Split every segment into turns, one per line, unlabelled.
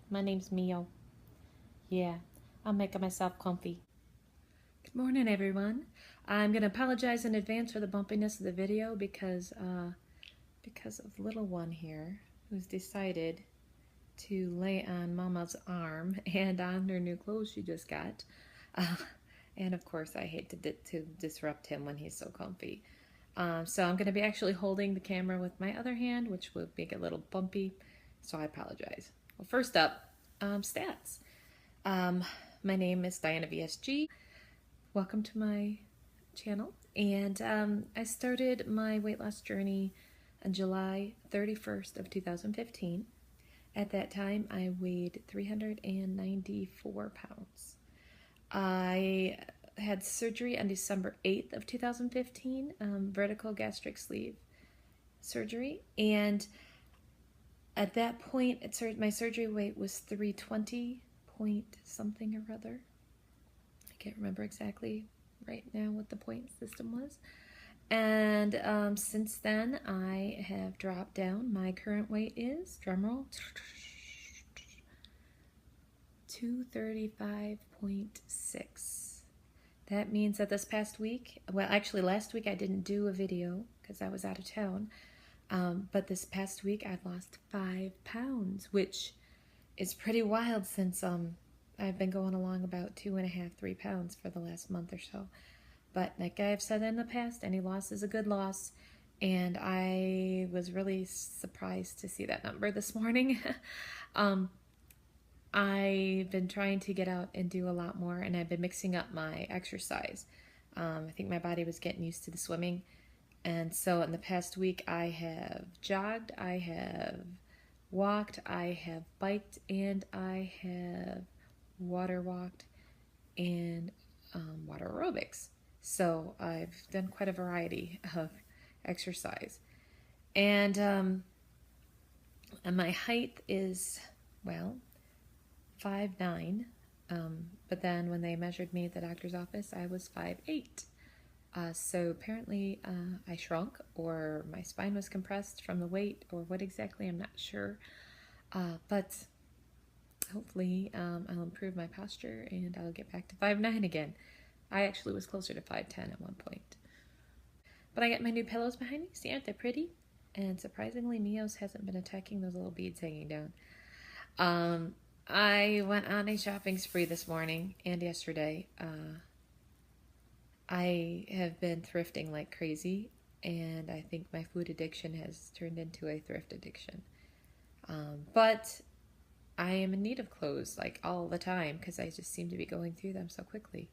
My name's Mio. Yeah, I'm making myself comfy. Good morning, everyone. I'm going to apologize in advance for the bumpiness of the video because of little one here who's decided to lay on Mama's arm and on her new clothes she just got. Uh, and of course, I hate to disrupt him when he's so comfy. So I'm going to be actually holding the camera with my other hand, which will make it a little bumpy. So I apologize. Well, first up, stats. Um, my name is Diana VSG. Welcome to my channel. And I started my weight loss journey on July 31st of 2015. At that time, I weighed 394 pounds. I had surgery on December 8th of 2015, vertical gastric sleeve surgery. And at that point, my surgery weight was 320 point something or other. I can't remember exactly right now what the point system was. And since then, I have dropped down. My current weight is, drumroll, 235.6. That means that this past week, well, actually last week I didn't do a video because I was out of town. But this past week I've lost 5 pounds, which is pretty wild since I've been going along about 2.5, 3 pounds for the last month or so. But like I've said in the past, any loss is a good loss. And I was really surprised to see that number this morning. I've been trying to get out and do a lot more, and I've been mixing up my exercise. I think my body was getting used to the swimming. And so in the past week, I have jogged, I have walked, I have biked, and I have water walked and water aerobics. So I've done quite a variety of exercise. And my height is, well, 5'9", but then when they measured me at the doctor's office, I was 5'8". So apparently I shrunk, or my spine was compressed from the weight, or what exactly, I'm not sure. But hopefully I'll improve my posture and I'll get back to 5'9" again. I actually was closer to 5'10" at one point. But I got my new pillows behind me. See, aren't they pretty? And surprisingly, Mio's hasn't been attacking those little beads hanging down. I went on a shopping spree this morning and yesterday. I have been thrifting like crazy, and I think my food addiction has turned into a thrift addiction. But I am in need of clothes like all the time because I just seem to be going through them so quickly.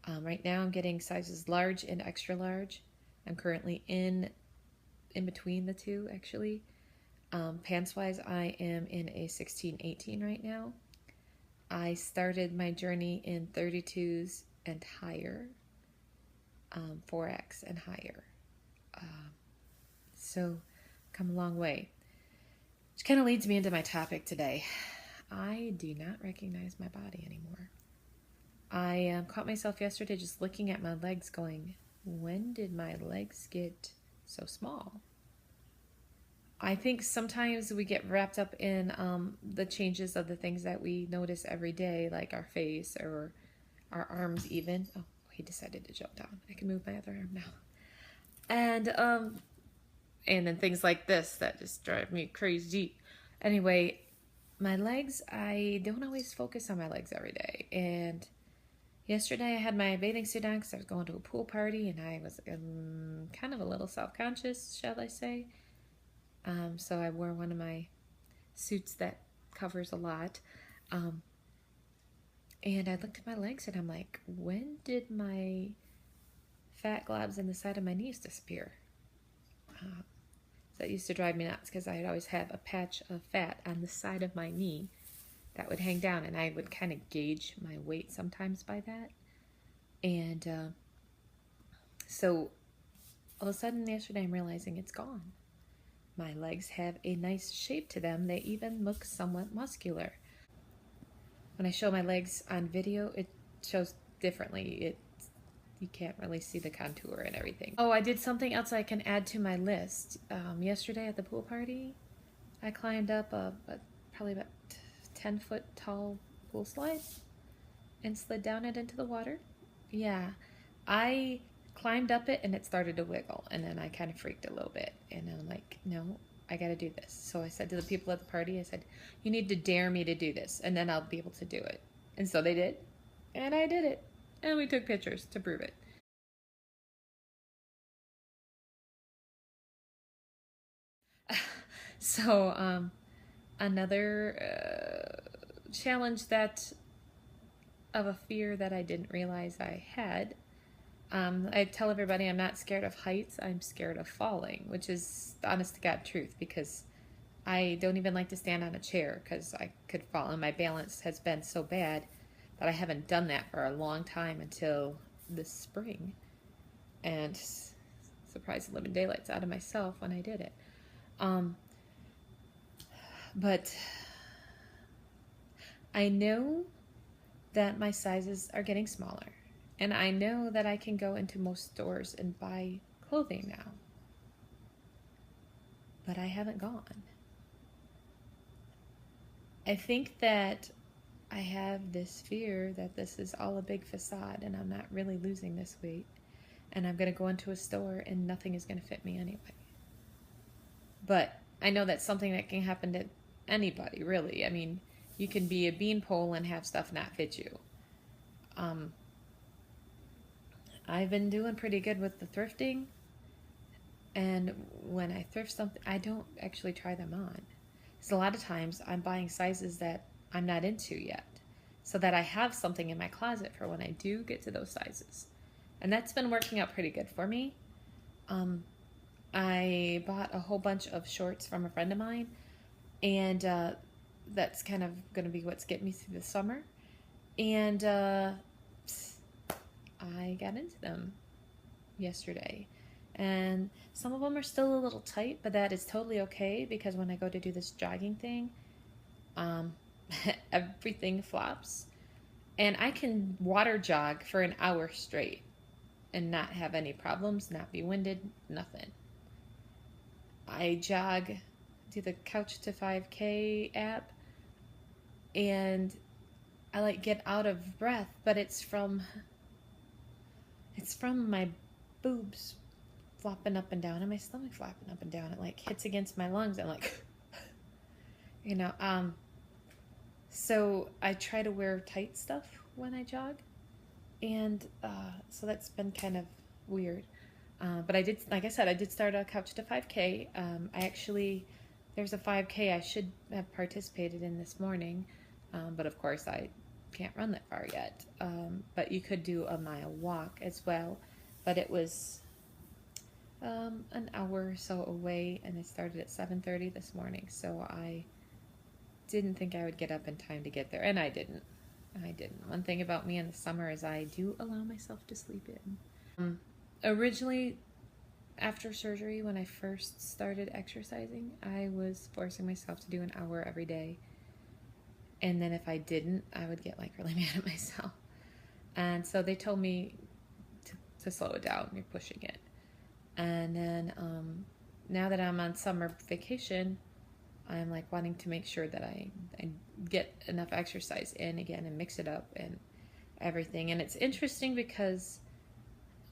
Right now I'm getting sizes large and extra large. I'm currently in between the two, actually. Pants-wise, I am in a 16-18 right now. I started my journey in 32s and higher, 4X and higher. So, come a long way. Which kind of leads me into my topic today. I do not recognize my body anymore. I caught myself yesterday just looking at my legs going, when did my legs get so small? I think sometimes we get wrapped up in the changes of the things that we notice every day, like our face or our arms even. Oh, he decided to jump down. I can move my other arm now. And then things like this that just drive me crazy. Anyway, my legs, I don't always focus on my legs every day. And yesterday I had my bathing suit on because I was going to a pool party, and I was kind of a little self-conscious, shall I say. So I wore one of my suits that covers a lot. And I looked at my legs and I'm like, when did my fat globs in the side of my knees disappear? That used to drive me nuts because I'd always have a patch of fat on the side of my knee that would hang down, and I would kind of gauge my weight sometimes by that. And so all of a sudden yesterday I'm realizing it's gone. My legs have a nice shape to them. They even look somewhat muscular. When I show my legs on video, it shows differently. You can't really see the contour and everything. Oh, I did something else I can add to my list. Yesterday at the pool party, I climbed up probably about 10-foot tall pool slide and slid down it into the water. Yeah, I climbed up it and it started to wiggle, and then I kind of freaked a little bit, and I'm like, no, I got to do this. So I said to the people at the party, I said, you need to dare me to do this, and then I'll be able to do it. And so they did, and I did it, and we took pictures to prove it. So another challenge that of a fear that I didn't realize I had. I tell everybody I'm not scared of heights, I'm scared of falling, which is the honest to God truth, because I don't even like to stand on a chair because I could fall, and my balance has been so bad that I haven't done that for a long time until this spring. And surprised the living daylights out of myself when I did it. But I know that my sizes are getting smaller, and I know that I can go into most stores and buy clothing now, but I haven't gone. I think that I have this fear that this is all a big facade and I'm not really losing this weight, and I'm going to go into a store and nothing is going to fit me anyway. But I know that's something that can happen to anybody, really. I mean, you can be a beanpole and have stuff not fit you. I've been doing pretty good with the thrifting, and when I thrift something, I don't actually try them on. Because a lot of times I'm buying sizes that I'm not into yet, so that I have something in my closet for when I do get to those sizes. And that's been working out pretty good for me. I bought a whole bunch of shorts from a friend of mine, and that's kind of going to be what's getting me through the summer. And I got into them yesterday, and some of them are still a little tight, but that is totally okay, because when I go to do this jogging thing, everything flops, and I can water jog for an hour straight and not have any problems, not be winded, nothing. I jog, do the Couch to 5K app, and I like get out of breath, but it's from my boobs flopping up and down and my stomach flopping up and down. It like hits against my lungs. I'm like, so I try to wear tight stuff when I jog, and so that's been kind of weird. But I did, like I said, I did start a Couch to 5K. There's a 5K I should have participated in this morning, but of course I can't run that far yet. But you could do a mile walk as well, but it was an hour or so away, and it started at 7:30 this morning, so I didn't think I would get up in time to get there, and I didn't. One thing about me in the summer is I do allow myself to sleep in. Originally, after surgery, when I first started exercising, I was forcing myself to do an hour every day. And then if I didn't, I would get like really mad at myself. And so they told me to slow it down, you're pushing it. And then now that I'm on summer vacation, I'm like wanting to make sure that I get enough exercise in again and mix it up and everything. And it's interesting because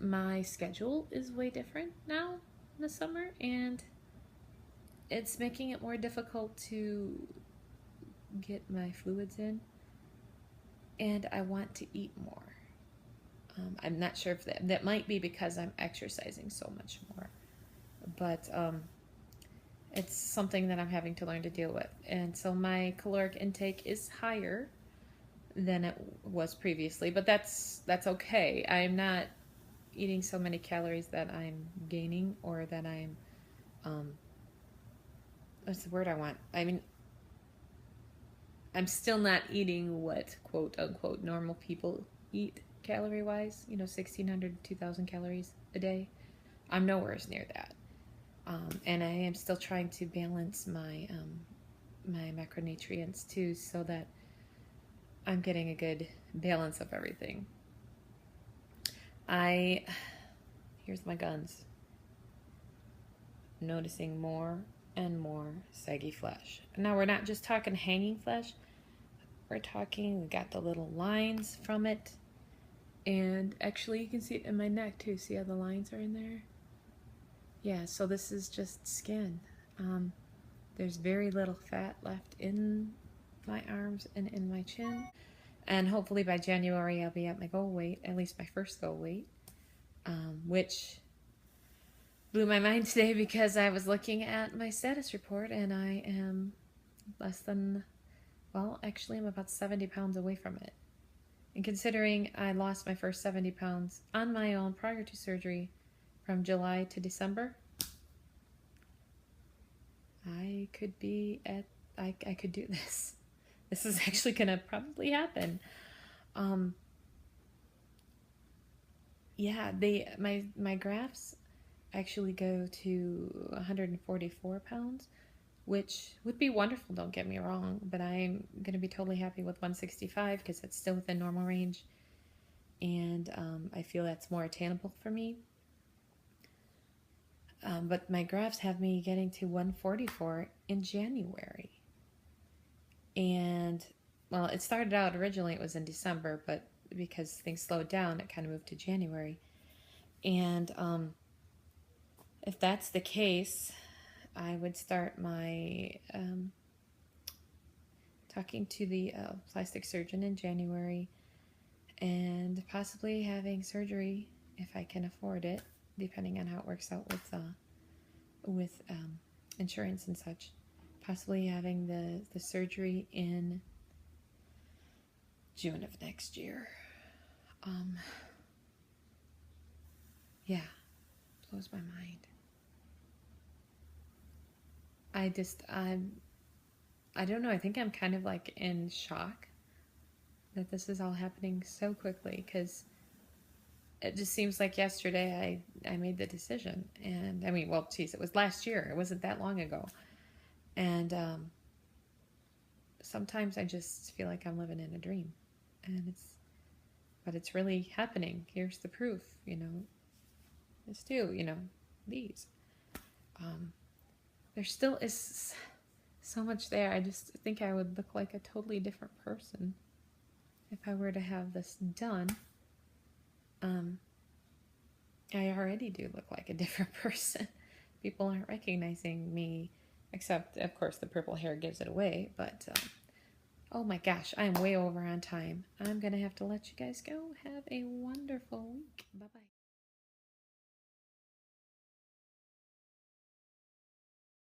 my schedule is way different now in the summer, and it's making it more difficult to get my fluids in, and I want to eat more. I'm not sure if that might be because I'm exercising so much more, but it's something that I'm having to learn to deal with. And so my caloric intake is higher than it was previously, but that's okay. I'm not eating so many calories that I'm gaining, or that I'm what's the word I want? I mean, I'm still not eating what quote unquote normal people eat calorie wise, 1,600 to 2,000 calories a day. I'm nowhere near that. And I am still trying to balance my my macronutrients too, so that I'm getting a good balance of everything. Here's my guns. Noticing more and more saggy flesh. Now we're not just talking hanging flesh. we're talking. We got the little lines from it. And actually you can see it in my neck too. See how the lines are in there? Yeah, so this is just skin. There's very little fat left in my arms and in my chin. And hopefully by January I'll be at my goal weight, at least my first goal weight, which blew my mind today because I was looking at my status report and I am less than, well, actually I'm about 70 pounds away from it. And considering I lost my first 70 pounds on my own prior to surgery from July to December, I could be at, I could do this. This is actually gonna probably happen. Yeah, my graphs actually go to 144 pounds, which would be wonderful, don't get me wrong, but I'm going to be totally happy with 165 because it's still within normal range, and I feel that's more attainable for me. But my graphs have me getting to 144 in January. And, well, it started out originally, it was in December, but because things slowed down, it kind of moved to January. And if that's the case, I would start my talking to the plastic surgeon in January and possibly having surgery if I can afford it, depending on how it works out with insurance and such. Possibly having the surgery in June of next year. Yeah, blows my mind. I don't know, I think I'm kind of like in shock that this is all happening so quickly, because it just seems like yesterday I made the decision. And I mean, well, geez, it was last year. It wasn't that long ago. And sometimes I just feel like I'm living in a dream. And but it's really happening. Here's the proof, you know. This too, you know, these. There still is so much there. I just think I would look like a totally different person if I were to have this done. I already do look like a different person. People aren't recognizing me, except, of course, the purple hair gives it away. But, oh my gosh, I'm way over on time. I'm going to have to let you guys go. Have a wonderful week. Bye-bye.